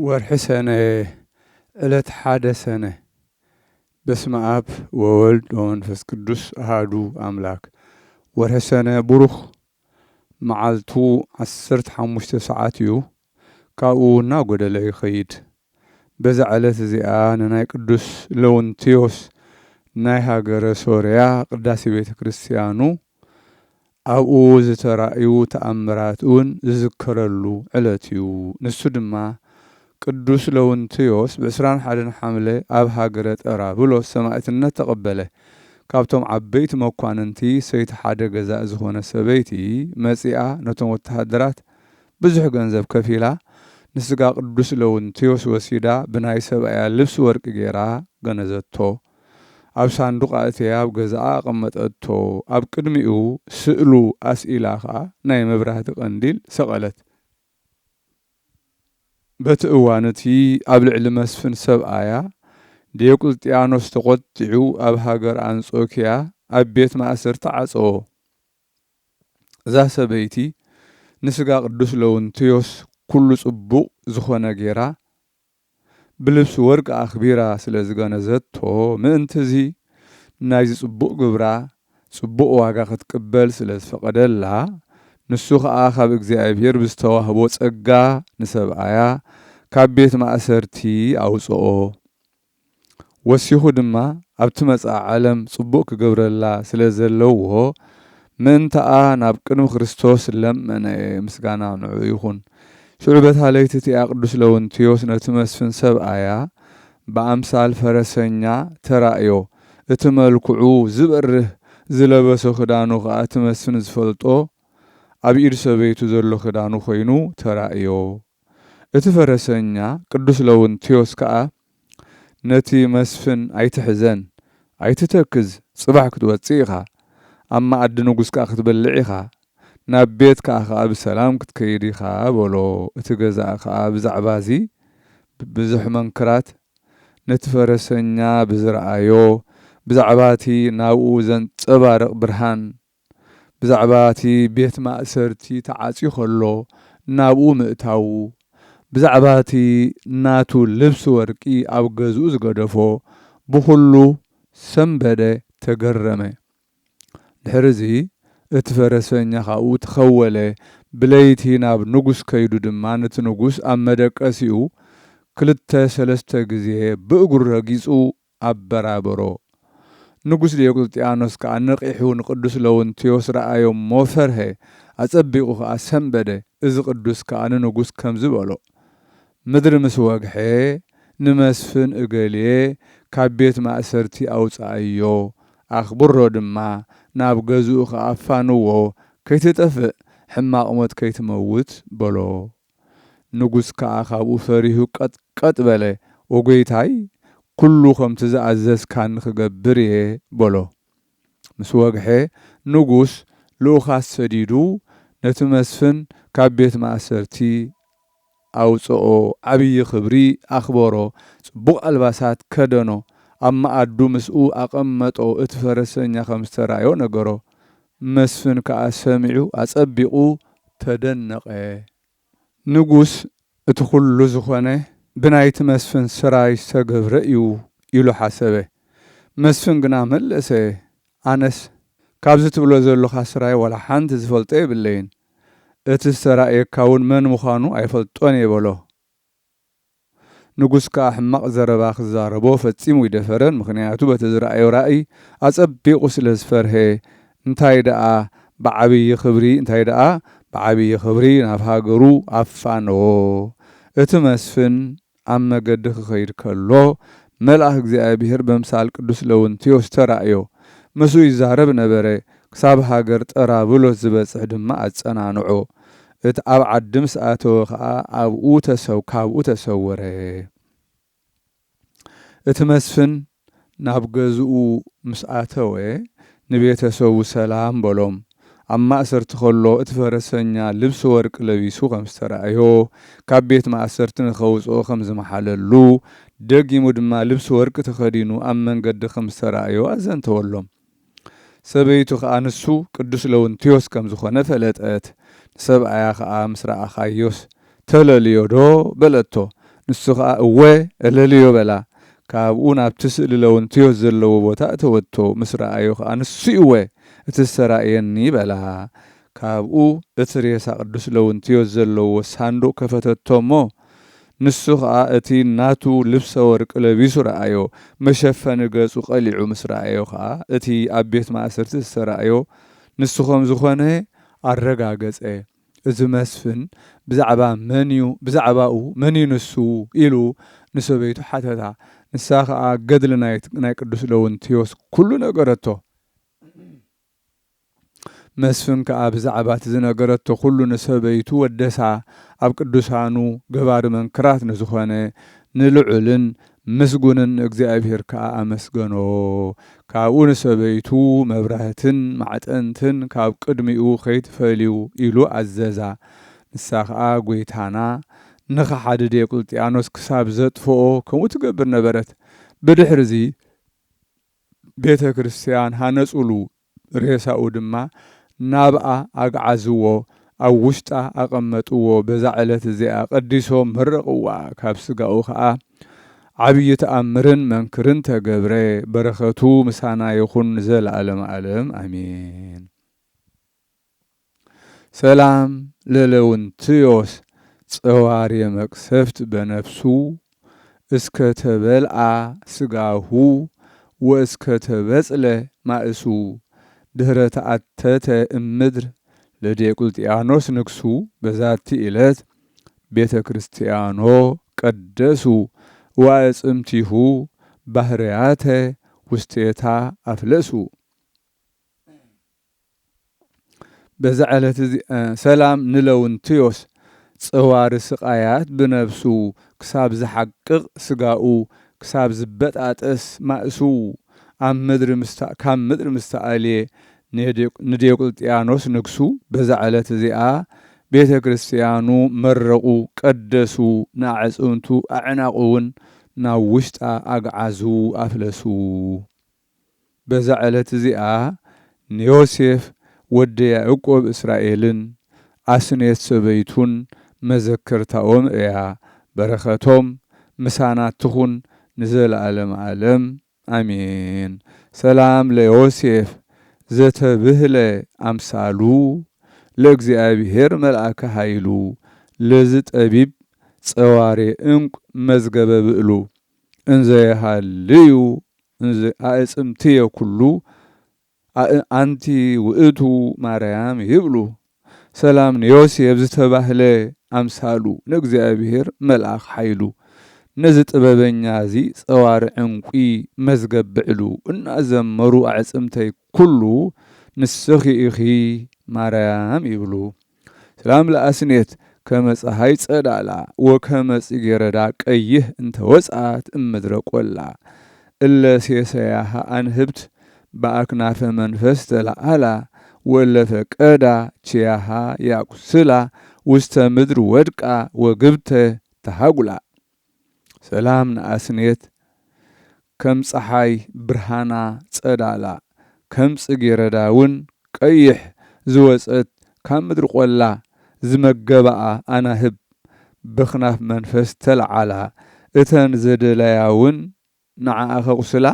ወርሒ ሰነ ዕለት ሓደ ሰነ በስመ አብ ወወልድ ወመንፈስ ቅዱስ አሐዱ አምላክ። ወርሒ ሰነ ብሩኽ መዓልቱ 15 ሰዓት እዩ። ካብኡ እናጎደለ ይኸይድ። በዛ ዕለት እዚኣ ንናይ ቅዱስ ለውንቲዮስ ናይ ሃገረ ሶርያ ቅዳሴ ቤተ ክርስቲያኑ ኣብኡ ዝተራእዩ ተኣምራት እውን ዝዝከረሉ ዕለት እዩ። ንሱ ድማ ቅዱስ ለውንቲዮስ ብ21 ሐምለ ኣብ ሃገረ ጠራብሎስ ሰማዕትነት ተቐበለ። ካብቶም ዓበይቲ መኳንንቲ ሰይቲ ሓደ ገዛእ ዝኾነ ሰበይቲ መጺኣ ነቶም ወተሃደራት ብዙሕ ገንዘብ ከፊላ ንስጋ ቅዱስ ለውንቲዮስ ወሲዳ ብናይ ሰብኣያ ልብሲ ወርቂ ጌራ ገነዘቶ። ኣብ ሳንዱቕ ኣእትያ ኣብ ገዛኣ ኣቐመጠቶ። ኣብ ቅድሚኡ ስእሉ ኣስኢላ ከዓ ናይ መብራህቲ ቀንዲል ሰቐለት። በቲ እዋን እቲ ኣብ ልዕሊ መስፍን ሰብኣያ ዲዮቅልጥያኖስ ተቖጢዑ ኣብ ሃገር አንጾኪያ ኣብ ቤት ማእሰር ተዓጽዎ። እዛ ሰበይቲ ንስጋ ቅዱስ ለውንቲዮስ ኩሉ ጽቡቕ ዝኾነ ጌራ ብልብሲ ወርቂ ኣኽቢራ ስለ ዝገነዘቶ ምእንቲ እዚ ናይዚ ጽቡቕ ግብራ ጽቡቕ ዋጋ ክትቅበል ስለ ዝፈቐደላ ንሱ ከዓ ካብ እግዚኣብሔር ብዝተዋህቦ ጸጋ ንሰብኣያ ካብ ቤት ማእሰርቲ ኣውፅኦ። ወሲኹ ድማ ኣብቲ መጻኢ ዓለም ጽቡቕ ክገብረላ ስለ ዘለዎ ምእንተኣ ናብ ቅድሚ ክርስቶስ ለመነ። ምስጋና ንዑ ይኹን። ሽዑ በታ ለይቲ እቲኣ ቅዱስ ለውንቲዮስ ነቲ መስፍን ሰብኣያ ብኣምሳል ፈረሰኛ ተራእዮ። እቲ መልክዑ ዝበርህ ዝለበሶ ክዳኑ ከዓ እቲ መስፍን ዝፈልጦ ኣብ ኢድ ሰበይቱ ዘሎ ክዳኑ ኮይኑ ተራእዮ። እቲ ፈረሰኛ ቅዱስ ለውንቲዮስ ከዓ ነቲ መስፍን ኣይትሕዘን፣ ኣይትተክዝ፣ ጽባሕ ክትወፅእ ኢኻ፣ ኣብ መኣዲ ንጉሥ ከዓ ክትበልዕ ኢኻ፣ ናብ ቤት ከዓ ብሰላም ክትከይድ ኢኻ በሎ። እቲ ገዛእ ከዓ ብዛዕባ እዚ ብዙሕ መንክራት ነቲ ፈረሰኛ ብዝረኣዮ ብዛዕባ እቲ ናብኡ ዘንጸባርቕ ብርሃን ብዛዕባ እቲ ቤት ማእሰርቲ ተዓጽዩ ከሎ ናብኡ ምእታው ብዛዕባ እቲ ናቱ ልብሲ ወርቂ ኣብ ገዝኡ ዝገደፎ ብኹሉ ሰንበደ ተገረመ። ድሕሪ እዚ እቲ ፈረሰኛ ካብኡ ተኸወለ። ብለይቲ ናብ ንጉሥ ከይዱ ድማ ነቲ ንጉሥ ኣብ መደቀሲኡ 2-3 ግዜ ብእግሩ ረጊጹ ኣበራበሮ። ንጉሥ ዲዮቅልጥያኖስ ከዓ ነቂሑ ንቅዱስ ለውንቲዮስ ረኣዮ እሞ ፈርሄ። ኣጸቢቑ ከዓ ሰንበደ። እዚ ቅዱስ ከዓ ንንጉሥ ከምዚ በሎ፣ ምድሪ ምስ ወግሐ ንመስፍን እገሌ ካብ ቤት ማእሰርቲ ኣውፃእዮ፣ ኣኽብሮ ድማ ናብ ገዝኡ ከዓ ኣፋንዎ፣ ከይትጠፍእ ሕማቕ ሞት ከይትመውት በሎ። ንጉሥ ከዓ ካብኡ ፈሪሁ ቀጥቀጥ በለ። ወጎይታይ ኩሉ ከምቲ ዝኣዘዝካኒ ክገብር እየ በሎ። ምስ ወግሐ ንጉሥ ልኡኻት ሰዲዱ ነቲ መስፍን ካብ ቤት ማእሰርቲ ኣውፅኦ። ዓብዪ ክብሪ ኣኽበሮ። ጽቡቕ ኣልባሳት ከደኖ። ኣብ መኣዱ ምስኡ ኣቐመጦ። እቲ ፈረሰኛ ከም ዝተራእዮ ነገሮ። መስፍን ከዓ ሰሚዑ ኣጸቢቑ ተደነቐ። ንጉሥ እቲ ኩሉ ዝኾነ ብናይቲ መስፍን ስራይ ዝተገብረ እዩ ኢሉ ሓሰበ። መስፍን ግና መለሰ፣ ኣነስ ካብዚ ትብሎ ዘለኻ ስራይ ወላ ሓንቲ ዝፈልጦ የብለይን። እቲ ዝተራእየካ እውን መን ምዃኑ ኣይፈልጦን የበሎ። ንጉሥ ከዓ ሕማቕ ዘረባ ክዛረቦ ፈጺሙ ይደፈረን። ምክንያቱ በቲ ዝረአዮ ራእይ ኣጸቢቑ ስለ ዝፈርሄ እንታይ ደኣ ብዓብዪ ክብሪ ናብ ሃገሩ ኣፋነዎ። እቲ መስፍን ኣብ መገዲ ክኸይድ ከሎ መልኣክ እግዚኣብሔር በምሳል ቅዱስ ለውንቲዮስ ተራእዮ። ምስኡ ይዛረብ ነበረ። ክሳብ ሃገር ጠራብሎስ ዝበጽሕ ድማ ኣጸናንዖ። እቲ ኣብ ዓዲ ምስ ኣተወ ከዓ ካብኡ ተሰወረ። እቲ መስፍን ናብ ገዝኡ ምስ ኣተወ ንቤተሰቡ ሰላም በሎም። ኣብ ማእሰርቲ ከሎ እቲ ፈረሰኛ ልብሲ ወርቂ ለቢሱ ከም ዝተራእዮ ካብ ቤት ማእሰርቲ ንኸውፅኦ ከም ዝመሓለሉ ደጊሙ ድማ ልብሲ ወርቂ ተኸዲኑ ኣብ መንገዲ ከም ዝተራእዮ ኣዘንተወሎም። ሰበይቱ ከዓ ንሱ ቅዱስ ለውንቲዮስ ከም ዝኾነ ፈለጠት። ሰብኣያ ከዓ ምስ ረኣኻዮስ ተለልዮ ዶ በለቶ። ንስኻ እወ እለልዮ በላ ካብኡ ናብቲ ስእሊ ለውንትዮስ ዘለዎ ቦታ እተወቶ ምስ ረኣዮ ከዓ ንሱ እወ እቲ ዝተራእየኒ በላ ካብኡ እቲ ሬሳ ቅዱስ ለውንትዮስ ዘለዎ ሳንዱቅ ከፈተቶ እሞ ንሱ ከዓ እቲ ናቱ ልብሰ ወርቂ ለቢሱ ረኣዮ መሸፈኒ ገጹ ቀሊዑ ምስ ረኣዮ ከዓ እቲ ኣብ ቤት ማእሰርቲ ዝተራእዮ ንሱ ከም ዝኾነ ኣረጋገፀ እዚ መስፍን ብዛዕባኡ መን እዩ ንሱ ኢሉ ንሰበይቱ ሓተታ ንሳ ከዓ ገድሊ ናይ ቅዱስ ለውንትዮስ ኩሉ ነገረቶ መስፍን ከዓ ብዛዕባ እቲ ዝነገረቶ ኩሉ ንሰበይቱ ወደሳ ኣብ ቅዱሳኑ ገባሪ መንክራት ንዝኾነ ንልዑልን ምስጉንን እግዚኣብሔር ከዓ ኣመስገኖ ካብኡ ንሰበይቱ መብራህትን ማዕጠንትን ካብ ቅድሚኡ ከይትፈልዩ ኢሉ ኣዘዛ ንሳ ከዓ ጎይታና ንኸሓደ ዲዮቅልጥያኖስ ክሳብ ዘጥፍኦ ከምኡ ትገብር ነበረት ብድሕሪ እዚ ቤተ ክርስቲያን ሃነጹሉ ሬሳኡ ድማ ናብኣ ኣግዓዝዎ ኣብ ውሽጣ ኣቐመጥዎ በዛ ዕለት እዚኣ ቀዲሶም መረቕዋ ካብ ስጋኡ ከዓ ዓብዪ ተኣምርን መንክርን ተገብረ በረኸቱ ምሳና ይኹን ዘለዓለም ዓለም ኣሜን። ሰላም ለለውንትዮስ ጸዋርየ መቅሰፍት በነፍሱ እስከ ተበልዓ ስጋሁ ወእስከ ተበጽለ ማእሱ ድህረ ተኣተተ እምድር ለዲዮቅልጥያኖስ ንግሱ በዛቲ ዕለት ቤተ ክርስቲያኖ ቀደሱ ወአጽምቲሁ ባህርያተ ውስቴታ አፍለሱ። በዛ ዕለት ሰላም ንለውንትዮስ ጸዋሪ ስቃያት ብነፍሱ ክሳብ ዝሓቅቕ ስጋኡ ክሳብ ዝበጣጠስ ማእሱ ካብ ምድሪ ምስተኣልየ ንዲዮቅልጥያኖስ ንግሱ በዛ ዕለት እዚኣ ቤተ ክርስቲያኑ መረቁ ቀደሱ ንኣዕጽምቱ ኣዕናቁውን ናብ ውሽጣ ኣግዓዙ ኣፍለሱ። በዛ ዕለት እዚኣ ንዮሴፍ ወዲ ያዕቆብ እስራኤልን ኣስኔት ሰበይቱን መዘከርታኦም እያ። በረኸቶም ምሳና ትኹን ንዘለዓለም ዓለም አሜን። ሰላም ለዮሴፍ ዘተብህለ አምሳሉ ለእግዚአብሔር መልአከ ኃይሉ ለዝ ጠቢብ ጸዋሬ እንቁ መዝገበ ብዕሉ እንዘ የሃልዩ አዕጽምትየ ኩሉ አንቲ ውእቱ ማርያም ይብሉ። ሰላም ንዮሴፍ ዝተባህለ አምሳሉ ለእግዚአብሔር መልአክ ኃይሉ ነዚ ጥበበኛ እዚ ጸዋሪ ዕንቁ መዝገብ ብዕሉ እናዘመሩ አዕጽምተይ ኩሉ ንስኺ ኢኺ ማርያም ይብሉ። ሰላም ለአስኔት ከመፀሐይ ጸዳላ ወከመ ጽጌረዳ ቀይህ እንተወጻት እምድረ ቆላ እለ ሴሰያሃ አንህብት በአክናፈ መንፈስ ተለዓላ ወለፈ ቀዳ ችያሃ ያቁስላ ውስተ ምድር ወድቃ ወግብተ ተሃጉላ። ሰላም ንአስኔት ከም ፀሐይ ብርሃና ጸዳላ ከም ጽጌረዳውን ቀይሕ ዝወፀት ካብ ምድሪ ቆላ ዝመገባኣ ኣናህብ ብኽናፍ መንፈስ ተለዓላ እተን ዘደለያውን ንዓኣ ኸቁስላ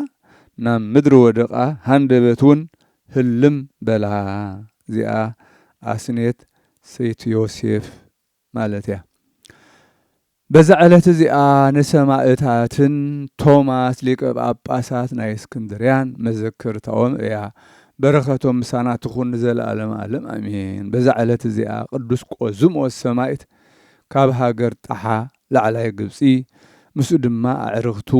ናብ ምድሪ ወደቓ ሃንደበትውን ህልም በላ። እዚኣ ኣስኔት ሰይቲ ዮሴፍ ማለት እያ። በዛ ዕለት እዚኣ ንሰማእታትን ቶማስ ሊቀ ጳጳሳት ናይ እስክንድርያን መዘክርታኦም እያ። በረኸቶም ምሳና ትኹን ዘለዓለም ዓለም አሜን። በዛ ዕለት እዚኣ ቅዱስ ቆዝሞስ ሰማዕት ካብ ሃገር ጣሓ ላዕላይ ግብፂ ምስኡ ድማ ኣዕርኽቱ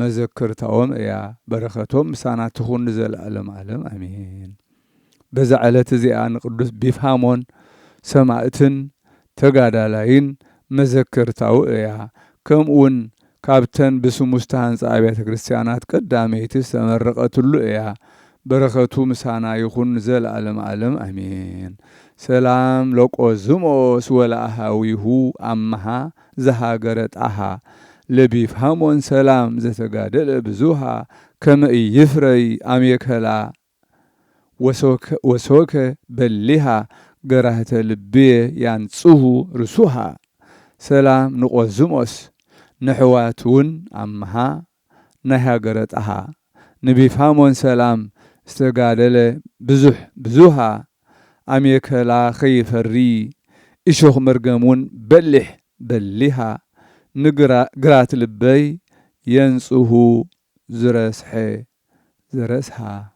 መዘክርታኦም እያ። በረኸቶም ምሳና ትኹን ዘለዓለም ዓለም አሜን። በዛ ዕለት እዚኣ ንቅዱስ ቢፋሞን ሰማዕትን ተጋዳላይን መዘክርታው እያ። ከምኡውን ካብተን ብስሙ ዝተሃንፃ አብያተ ክርስቲያናት ቀዳመይቲ ዝተመረቐትሉ እያ። በረኸቱ ምሳና ይኹን ዘለዓለም ዓለም አሜን። ሰላም ለቆዝሞስ ወለአሃዊሁ አመሃ ዘሃገረ ጣሃ ለቢፋሞን ሰላም ዘተጋደለ ብዙሃ ከመ ኢይፍረይ አሜከላ ወሶከ በሊሃ ገራህተ ልብየ ያንጽሁ ርሱሃ። ሰላም ንቆዝሞስ نحواتون أمها نهاجرتها نبيفهمون سلام استقالله بزوها أميكلا خيفري إشوخ مرقمون بلها قرات لبي ينسوه زرسها